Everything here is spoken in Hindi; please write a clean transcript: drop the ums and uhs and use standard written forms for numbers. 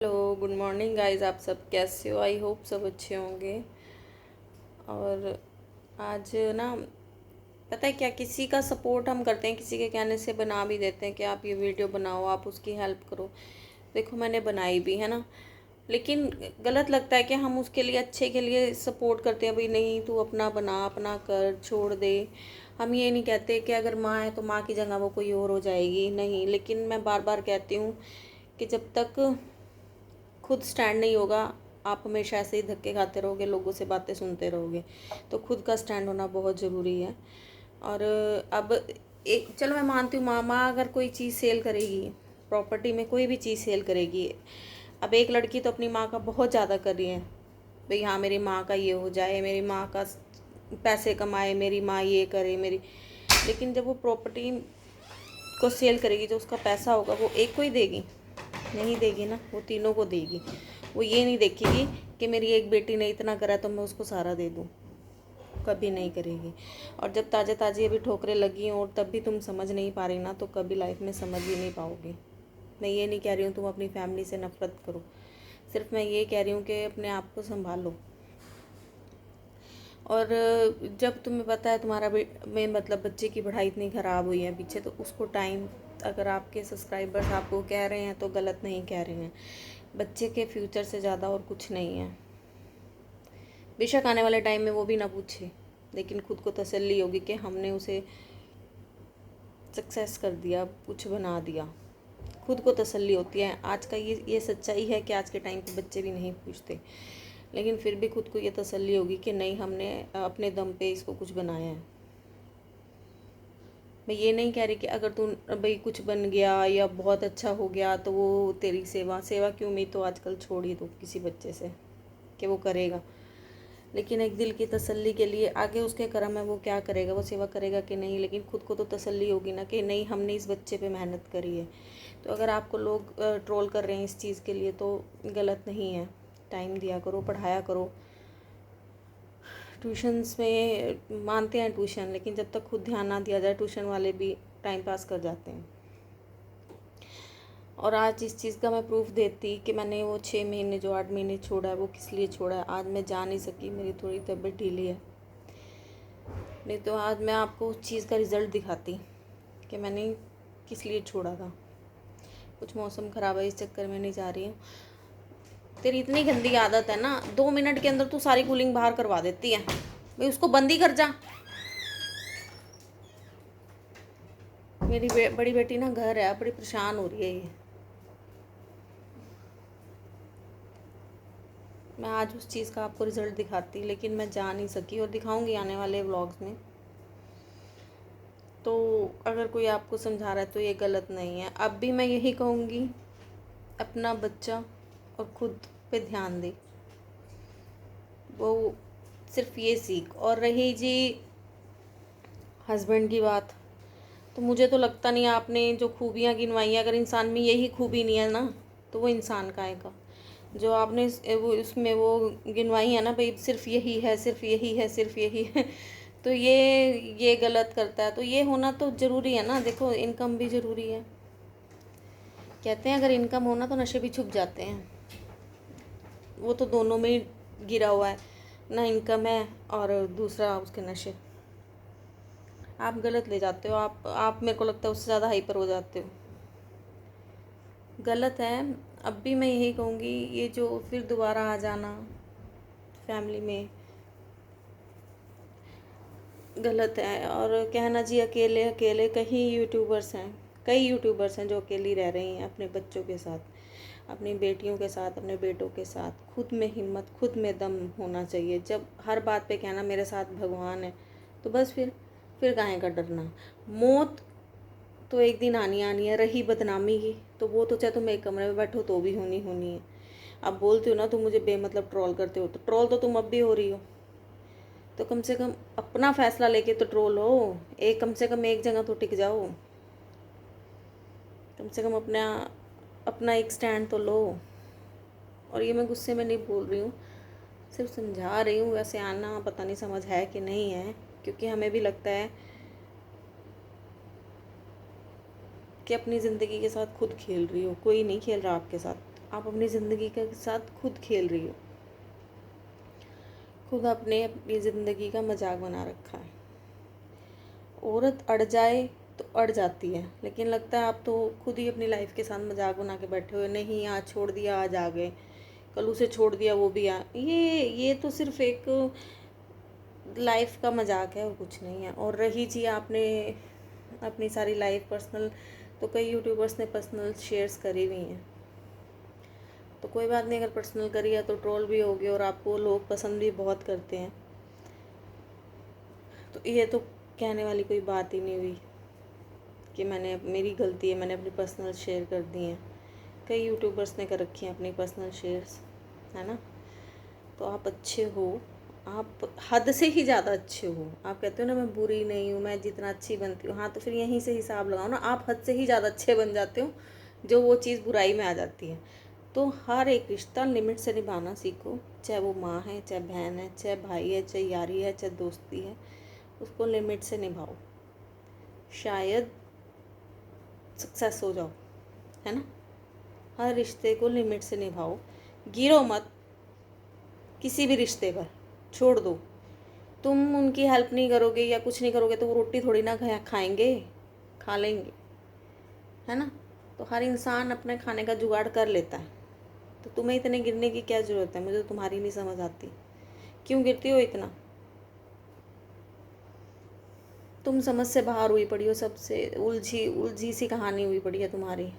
Hello, good morning guys. आप सब कैसे हो? आई होप सब अच्छे होंगे। और आज ना, पता है क्या, किसी का सपोर्ट हम करते हैं, किसी के कहने से बना भी देते हैं कि आप ये वीडियो बनाओ, आप उसकी हेल्प करो। देखो, मैंने बनाई भी है ना, लेकिन गलत लगता है कि हम उसके लिए, अच्छे के लिए सपोर्ट करते हैं। भाई नहीं, तू अपना बना, अपना कर, छोड़ दे। हम ये नहीं कहते कि अगर माँ है तो माँ की जगह वो कोई और हो जाएगी, नहीं। लेकिन मैं बार बार कहती हूँ कि जब तक खुद स्टैंड नहीं होगा, आप हमेशा ऐसे ही धक्के खाते रहोगे, लोगों से बातें सुनते रहोगे। तो खुद का स्टैंड होना बहुत ज़रूरी है। और अब एक, चलो मैं मानती हूँ, माँ अगर कोई चीज़ सेल करेगी, प्रॉपर्टी में कोई भी चीज़ सेल करेगी। अब एक लड़की तो अपनी माँ का बहुत ज़्यादा कर रही है, भाई हाँ मेरी माँ का ये हो जाए, मेरी माँ का पैसे कमाए, मेरी माँ ये करे मेरी। लेकिन जब वो प्रॉपर्टी को सेल करेगी, जो उसका पैसा होगा वो एक को ही देगी? नहीं देगी ना, वो तीनों को देगी। वो ये नहीं देखेगी कि मेरी एक बेटी ने इतना करा तो मैं उसको सारा दे दूँ, कभी नहीं करेगी। और जब ताज़े ताज़ी अभी ठोकरें लगी हों और तब भी तुम समझ नहीं पा रही ना, तो कभी लाइफ में समझ भी नहीं पाओगे। मैं ये नहीं कह रही हूँ तुम अपनी फैमिली से नफरत करो, सिर्फ मैं ये कह रही हूँ कि अपने आप को संभालो। और जब तुम्हें पता है तुम्हारा में मतलब बच्चे की पढ़ाई इतनी ख़राब हुई है पीछे, तो उसको टाइम, अगर आपके सब्सक्राइबर्स आपको कह रहे हैं तो गलत नहीं कह रहे हैं। बच्चे के फ्यूचर से ज़्यादा और कुछ नहीं है। बेशक आने वाले टाइम में वो भी ना पूछे, लेकिन खुद को तसल्ली होगी कि हमने उसे सक्सेस कर दिया, कुछ बना दिया। खुद को तसल्ली होती है। आज का ये सच्चाई है कि आज के टाइम पे बच्चे भी नहीं पूछते, लेकिन फिर भी खुद को ये तसल्ली होगी कि नहीं, हमने अपने दम पे इसको कुछ बनाया है। मैं ये नहीं कह रही कि अगर तू भाई कुछ बन गया या बहुत अच्छा हो गया तो वो तेरी सेवा सेवा की उम्मीद तो आजकल छोड़ ही दो किसी बच्चे से कि वो करेगा। लेकिन एक दिल की तसल्ली के लिए, आगे उसके कर्म है, वो क्या करेगा, वो सेवा करेगा कि नहीं, लेकिन खुद को तो तसल्ली होगी ना कि नहीं, हमने इस बच्चे पे मेहनत करी है। तो अगर आपको लोग ट्रोल कर रहे हैं इस चीज़ के लिए, तो गलत नहीं है। टाइम दिया करो, पढ़ाया करो। ट्यूशन्स में मानते हैं ट्यूशन, लेकिन जब तक खुद ध्यान ना दिया जाए, ट्यूशन वाले भी टाइम पास कर जाते हैं। और आज इस चीज़ का मैं प्रूफ देती कि मैंने वो 6 महीने, जो 8 महीने छोड़ा है, वो किस लिए छोड़ा है। आज मैं जा नहीं सकी, मेरी थोड़ी तबीयत ढीली है, नहीं तो आज मैं आपको उस चीज़ का रिज़ल्ट दिखाती कि मैंने किस लिए छोड़ा था। कुछ मौसम ख़राब है, इस चक्कर में नहीं जा रही हूँ। तेरी इतनी गंदी आदत है ना, 2 मिनट के अंदर तू सारी कूलिंग बाहर करवा देती है। भाई उसको बंद ही कर जा। मेरी बड़ी बेटी ना घर है, बड़ी परेशान हो रही है ये। मैं आज उस चीज़ का आपको रिज़ल्ट दिखाती, लेकिन मैं जा नहीं सकी, और दिखाऊंगी आने वाले व्लॉग्स में। तो अगर कोई आपको समझा रहा है तो ये गलत नहीं है। अब भी मैं यही कहूँगी, अपना बच्चा और खुद पे ध्यान दे, वो सिर्फ ये सीख। और रही जी हस्बैंड की बात, तो मुझे तो लगता नहीं, आपने जो खूबियाँ गिनवाई हैं, अगर इंसान में यही खूबी नहीं है ना, तो वो इंसान काहे का। जो आपने वो उसमें वो गिनवाई है ना, भाई सिर्फ यही है, सिर्फ यही है, सिर्फ यही है, तो ये गलत करता है। तो ये होना तो ज़रूरी है ना। देखो, इनकम भी ज़रूरी है। कहते हैं अगर इनकम हो ना तो नशे भी छुप जाते हैं। वो तो दोनों में ही गिरा हुआ है ना, इनकम है और दूसरा उसके नशे। आप गलत ले जाते हो, आप मेरे को लगता है उससे ज़्यादा हाइपर हो जाते हो। गलत है। अब भी मैं यही कहूँगी, ये जो फिर दोबारा आ जाना फैमिली में, गलत है। और कहना जी अकेले अकेले, कई यूट्यूबर्स हैं जो अकेली रह रही हैं अपने बच्चों के साथ, अपनी बेटियों के साथ, अपने बेटों के साथ। खुद में हिम्मत, खुद में दम होना चाहिए। जब हर बात पे कहना मेरे साथ भगवान है, तो बस फिर काहे का डरना। मौत तो एक दिन आनी आनी है। रही बदनामी की, तो वो तो चाहे तुम एक कमरे में बैठो तो भी होनी होनी है। अब बोलती हो ना तुम मुझे बेमतलब ट्रोल करते हो, तो ट्रोल तो तुम अब भी हो रही हो। तो कम से कम अपना फैसला लेके तो ट्रोल हो। कम से कम एक जगह तो टिक जाओ। कम से कम अपना अपना एक स्टैंड तो लो। और ये मैं गुस्से में नहीं बोल रही हूँ, सिर्फ समझा रही हूँ। वैसे आना पता नहीं समझ है कि नहीं है, क्योंकि हमें भी लगता है कि अपनी ज़िंदगी के साथ खुद खेल रही हो, कोई नहीं खेल रहा आपके साथ। आप अपनी ज़िंदगी के साथ खुद खेल रही हो, खुद आपने अपनी ज़िंदगी का मजाक बना रखा है। औरत अड़ जाए तो अड़ जाती है, लेकिन लगता है आप तो खुद ही अपनी लाइफ के साथ मजाक बना के बैठे हुए, नहीं आज छोड़ दिया आज आ गए, कल उसे छोड़ दिया वो भी आ, ये तो सिर्फ एक लाइफ का मजाक है और कुछ नहीं है। और रही जी आपने अपनी सारी लाइफ पर्सनल, तो कई यूट्यूबर्स ने पर्सनल शेयर्स करी हुई हैं, तो कोई बात नहीं, अगर पर्सनल करी है तो ट्रोल भी होगी और आपको लोग पसंद भी बहुत करते हैं, तो ये तो कहने वाली कोई बात ही नहीं हुई कि मेरी गलती है, मैंने अपनी पर्सनल शेयर कर दी हैं। कई यूट्यूबर्स ने कर रखी हैं अपनी पर्सनल शेयर्स, है ना। तो आप अच्छे हो, आप हद से ही ज़्यादा अच्छे हो। आप कहते हो ना मैं बुरी नहीं हूँ, मैं जितना अच्छी बनती हूँ, हाँ तो फिर यहीं से हिसाब लगाओ ना, आप हद से ही ज़्यादा अच्छे बन जाते हो, जो वो चीज़ बुराई में आ जाती है। तो हर एक रिश्ता लिमिट से निभाना सीखो, चाहे वो माँ है, चाहे बहन है, चाहे भाई है, चाहे यारी है, चाहे दोस्ती है, उसको लिमिट से निभाओ, शायद सक्सेस हो जाओ, है ना। हर रिश्ते को लिमिट से निभाओ, गिरो मत किसी भी रिश्ते पर, छोड़ दो। तुम उनकी हेल्प नहीं करोगे या कुछ नहीं करोगे तो वो रोटी थोड़ी ना खाएंगे, खा लेंगे, है ना। तो हर इंसान अपने खाने का जुगाड़ कर लेता है, तो तुम्हें इतने गिरने की क्या ज़रूरत है, मुझे तो तुम्हारी नहीं समझ आती, क्यों गिरती हो इतना। तुम समझ से बाहर हुई पड़ी हो, सबसे उलझी उलझी सी कहानी हुई पड़ी है तुम्हारी।